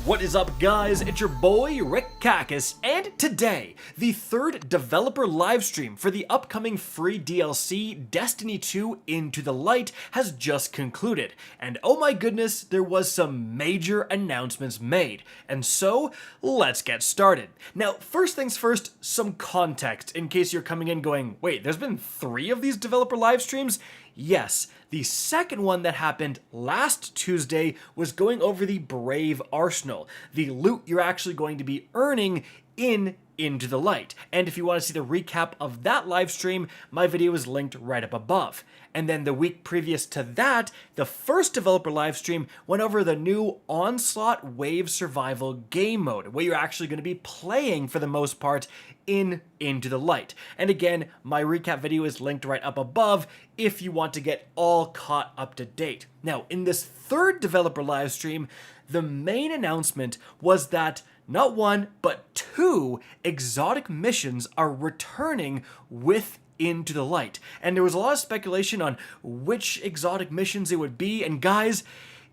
What is up, guys? It's your boy Rick Kakis, and today, the third developer livestream for the upcoming free DLC Destiny 2 Into the Light has just concluded, and oh my goodness, there was some major announcements made, and so let's get started. Now, first things first, some context in case you're coming in going, wait, there's been 3 of these developer livestreams? Yes, the second one that happened last Tuesday was going over the Brave Arsenal, the loot you're actually going to be earning Into the Light. And if you want to see the recap of that live stream, my video is linked right up above. And then the week previous to that, the first developer live stream went over the new Onslaught Wave Survival game mode, where you're actually going to be playing for the most part Into the Light. And again, my recap video is linked right up above if you want to get all caught up to date. Now, in this third developer live stream, the main announcement was that not 1, but 2 exotic missions are returning with Into the Light. And there was a lot of speculation on which exotic missions it would be, and guys,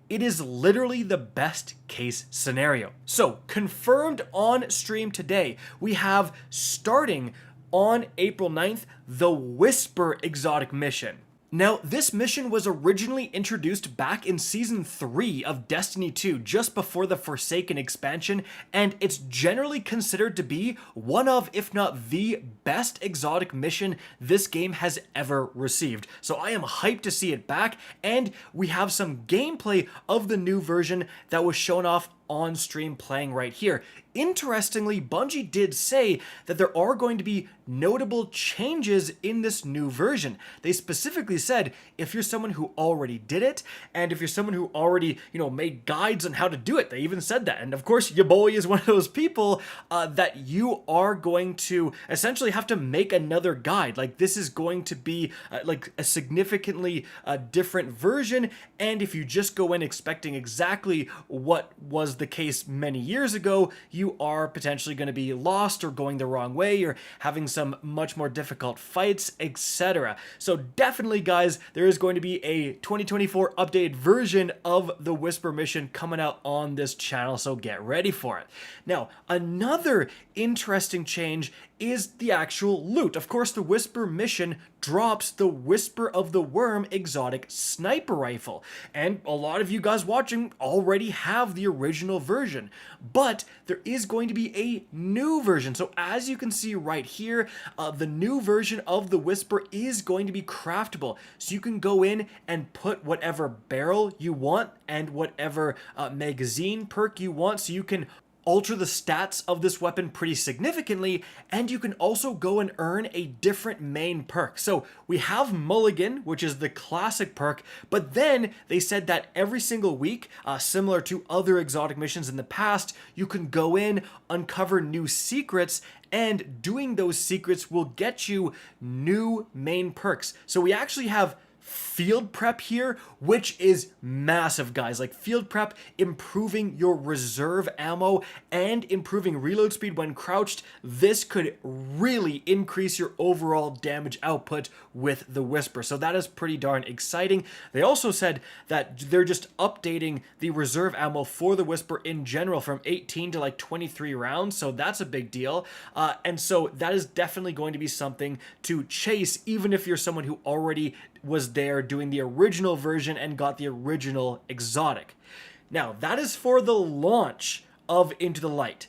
it is literally the best case scenario. So, confirmed on stream today, we have, starting on April 9th, the Whisper exotic mission. Now, this mission was originally introduced back in Season 3 of Destiny 2, just before the Forsaken expansion, and it's generally considered to be one of, if not the best exotic mission this game has ever received. So I am hyped to see it back, and we have some gameplay of the new version that was shown off on stream playing right here. Interestingly, Bungie did say that there are going to be notable changes in this new version. They specifically said if you're someone who already did it, and if you're someone who already, made guides on how to do it, they even said that. And of course, your boy is one of those people that you are going to essentially have to make another guide. Like, this is going to be like a significantly different version, and if you just go in expecting exactly what was the case many years ago, you are potentially going to be lost or going the wrong way or having some much more difficult fights, etc. So definitely, guys, there is going to be a 2024 updated version of the Whisper mission coming out on this channel, so get ready for it. Now, another interesting change is the actual loot. Of course, the Whisper mission drops the Whisper of the Worm exotic sniper rifle, and a lot of you guys watching already have the original version, but there is going to be a new version. So as you can see right here, the new version of the Whisper is going to be craftable, so you can go in and put whatever barrel you want and whatever magazine perk you want, so you can alter the stats of this weapon pretty significantly, and you can also go and earn a different main perk. So we have Mulligan, which is the classic perk, but then they said that every single week, similar to other exotic missions in the past, you can go in, uncover new secrets, and doing those secrets will get you new main perks. So we actually have field prep here, which is massive, guys. Like, field prep, improving your reserve ammo and improving reload speed when crouched. This could really increase your overall damage output with the Whisper, so that is pretty darn exciting. They also said that they're just updating the reserve ammo for the Whisper in general from 18 to like 23 rounds, so that's a big deal. And so that is definitely going to be something to chase, even if you're someone who already was there doing the original version and got the original exotic. Now, that is for the launch of Into the Light.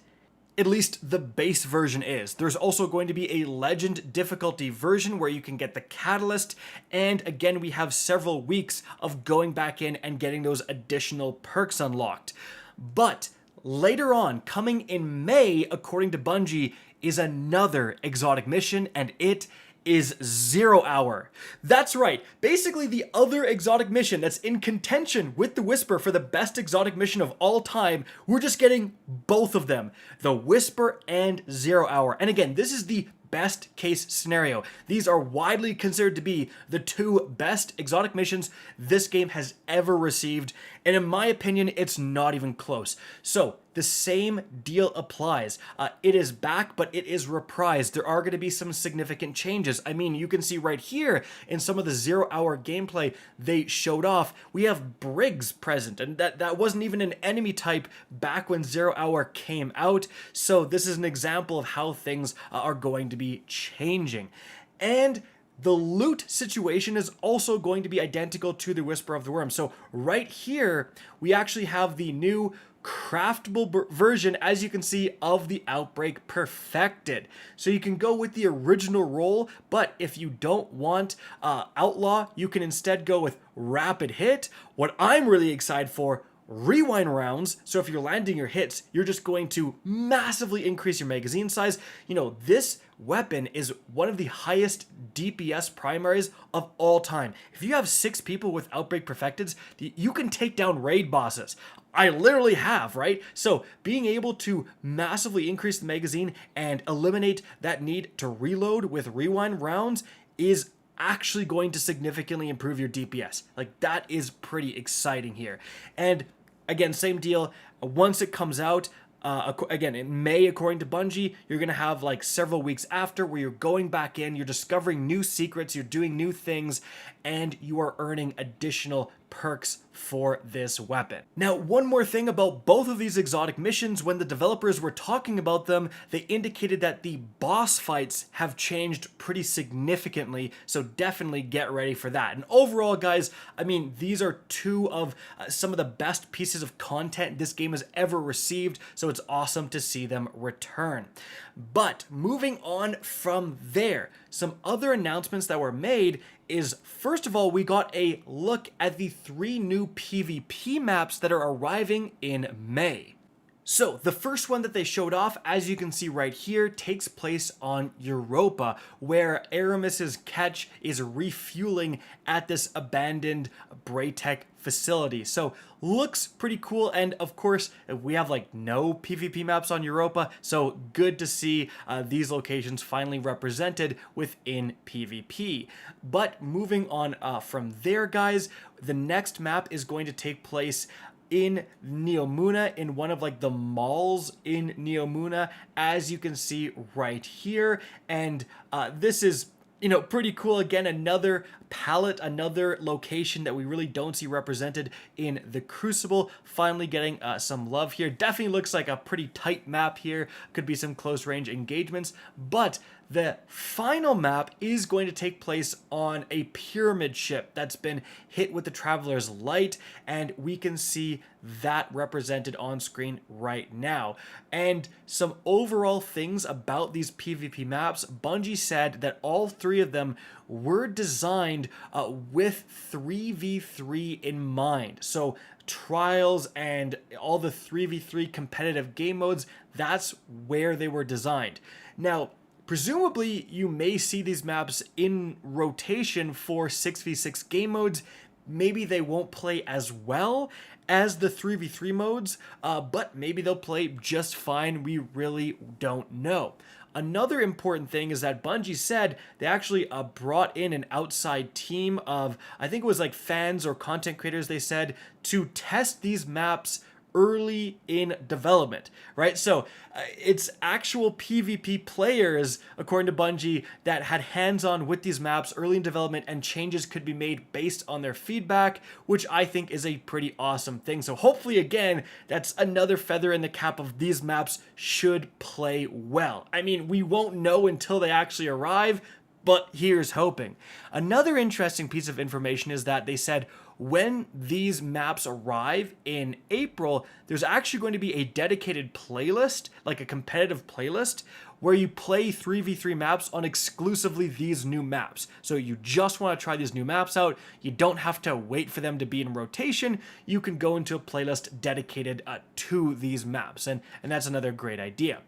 At least the base version is. There's also going to be a legend difficulty version where you can get the catalyst, and again, we have several weeks of going back in and getting those additional perks unlocked. But later on, coming in May, according to Bungie, is another exotic mission, and it is 0 Hour. That's right, basically the other exotic mission that's in contention with the Whisper for the best exotic mission of all time. We're just getting both of them, the Whisper and 0 Hour. And again, this is the best case scenario. These are widely considered to be the 2 best exotic missions this game has ever received, and in my opinion, it's not even close. So the same deal applies. It is back, but it is reprised. There are going to be some significant changes. I mean, you can see right here in some of the 0-hour gameplay they showed off, we have Briggs present, and that wasn't even an enemy type back when 0-hour came out. So this is an example of how things are going to be changing. And the loot situation is also going to be identical to the Whisper of the Worm. So right here, we actually have the new craftable version, as you can see, of the Outbreak perfected. So you can go with the original role, but if you don't want Outlaw, you can instead go with Rapid Hit. What I'm really excited for, Rewind rounds. So if you're landing your hits, you're just going to massively increase your magazine size. You know, this weapon is one of the highest DPS primaries of all time. If you have 6 people with Outbreak Perfecteds, you can take down raid bosses. I literally have, right? So being able to massively increase the magazine and eliminate that need to reload with rewind rounds is actually going to significantly improve your DPS. Like, that is pretty exciting here. And again, same deal. Once it comes out, again, in May, according to Bungie, you're going to have like several weeks after where you're going back in, you're discovering new secrets, you're doing new things, and you are earning additional perks for this weapon. Now, one more thing about both of these exotic missions, when the developers were talking about them, they indicated that the boss fights have changed pretty significantly, so definitely get ready for that. And overall, guys, I mean, these are 2 of some of the best pieces of content this game has ever received, so it's awesome to see them return. But moving on from there, some other announcements that were made is, first of all, we got a look at the 3 new PvP maps that are arriving in May. So the first one that they showed off, as you can see right here, takes place on Europa, where Aramis's catch is refueling at this abandoned Braytech facility. So looks pretty cool, and of course we have like no PvP maps on Europa, so good to see these locations finally represented within PvP. But moving on from there, guys, the next map is going to take place in Neomuna, in one of like the malls in Neomuna, as you can see right here. And this is, you know, pretty cool. Again, another palette, another location that we really don't see represented in the Crucible, finally getting some love here. Definitely looks like a pretty tight map here. Could be some close range engagements, but the final map is going to take place on a pyramid ship that's been hit with the Traveler's Light, and we can see that represented on screen right now. And some overall things about these PvP maps, Bungie said that all 3 of them were designed with 3v3 in mind. So trials and all the 3v3 competitive game modes, that's where they were designed. Now, presumably, you may see these maps in rotation for 6v6 game modes. Maybe they won't play as well as the 3v3 modes, but maybe they'll play just fine. We really don't know. Another important thing is that Bungie said they actually brought in an outside team of, I think it was like fans or content creators, they said, to test these maps early in development, right? So it's actual PvP players, according to Bungie, that had hands-on with these maps early in development, and changes could be made based on their feedback, which I think is a pretty awesome thing. So hopefully, again, that's another feather in the cap of these maps should play well. I mean, we won't know until they actually arrive, but here's hoping. Another interesting piece of information is that they said when these maps arrive in April, there's actually going to be a dedicated playlist, like a competitive playlist, where you play 3v3 maps on exclusively these new maps. So you just want to try these new maps out. You don't have to wait for them to be in rotation. You can go into a playlist dedicated to these maps, and that's another great idea.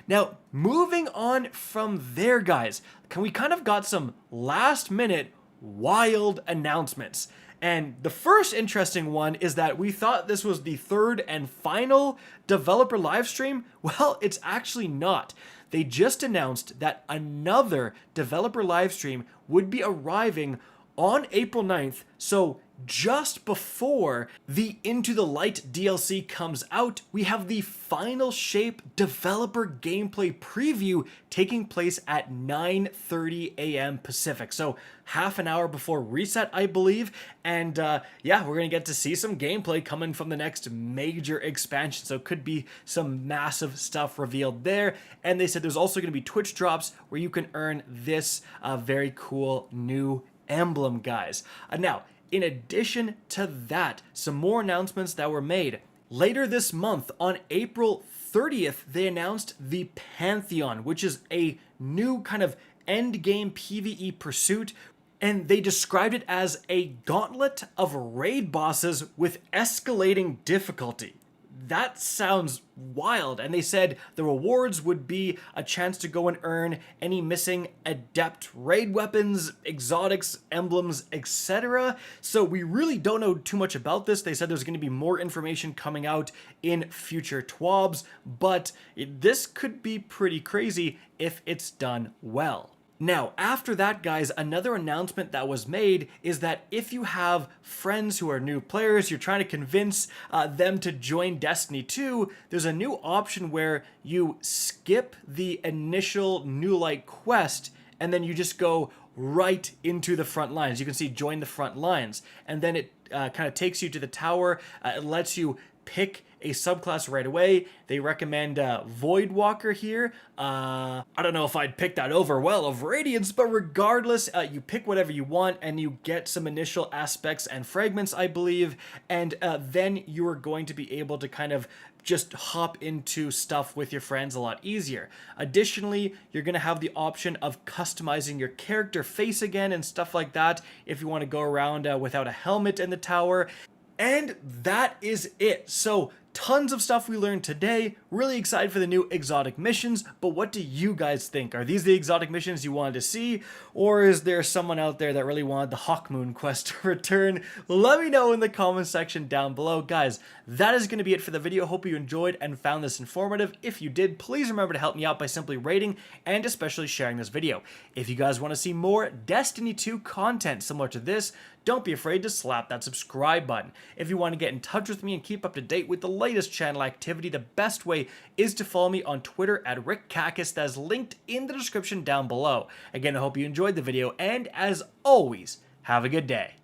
Now, moving on from there, guys, we kind of got some last minute wild announcements. And the first interesting one is that we thought this was the third and final developer live stream. Well, it's actually not. They just announced that another developer live stream would be arriving on April 9th, so just before the Into the Light DLC comes out, we have the Final Shape developer gameplay preview taking place at 9:30 a.m. Pacific, so half an hour before reset, I believe. And yeah, we're gonna get to see some gameplay coming from the next major expansion, so it could be some massive stuff revealed there. And they said there's also gonna be Twitch drops where you can earn this very cool new emblem, guys. Now, in addition to that, some more announcements that were made. Later this month, on April 30th, they announced the Pantheon, which is a new kind of endgame PvE pursuit, and they described it as a gauntlet of raid bosses with escalating difficulty. That sounds wild. And they said the rewards would be a chance to go and earn any missing adept raid weapons, exotics, emblems, etc. So we really don't know too much about this. They said there's going to be more information coming out in future TWABs, but this could be pretty crazy if it's done well. Now, after that, guys, another announcement that was made is that if you have friends who are new players, you're trying to convince them to join Destiny 2, there's a new option where you skip the initial New Light quest and then you just go right into the front lines. You can see join the front lines, and then it kind of takes you to the tower. It lets you pick a subclass right away. They recommend Voidwalker here. I don't know if I'd pick that over Well of Radiance, but regardless, you pick whatever you want and you get some initial aspects and fragments, I believe, and then you are going to be able to kind of just hop into stuff with your friends a lot easier. Additionally, you're going to have the option of customizing your character face again and stuff like that if you want to go around without a helmet in the tower. And that is it. So tons of stuff we learned today. Really excited for the new exotic missions, but what do you guys think? Are these the exotic missions you wanted to see? Or is there someone out there that really wanted the Hawkmoon quest to return? Let me know in the comment section down below. Guys, that is going to be it for the video. Hope you enjoyed and found this informative. If you did, please remember to help me out by simply rating and especially sharing this video. If you guys want to see more Destiny 2 content similar to this, don't be afraid to slap that subscribe button. If you want to get in touch with me and keep up to date with the latest channel activity, the best way is to follow me on Twitter at RickCacus. That is linked in the description down below. Again, I hope you enjoyed the video, and as always, have a good day.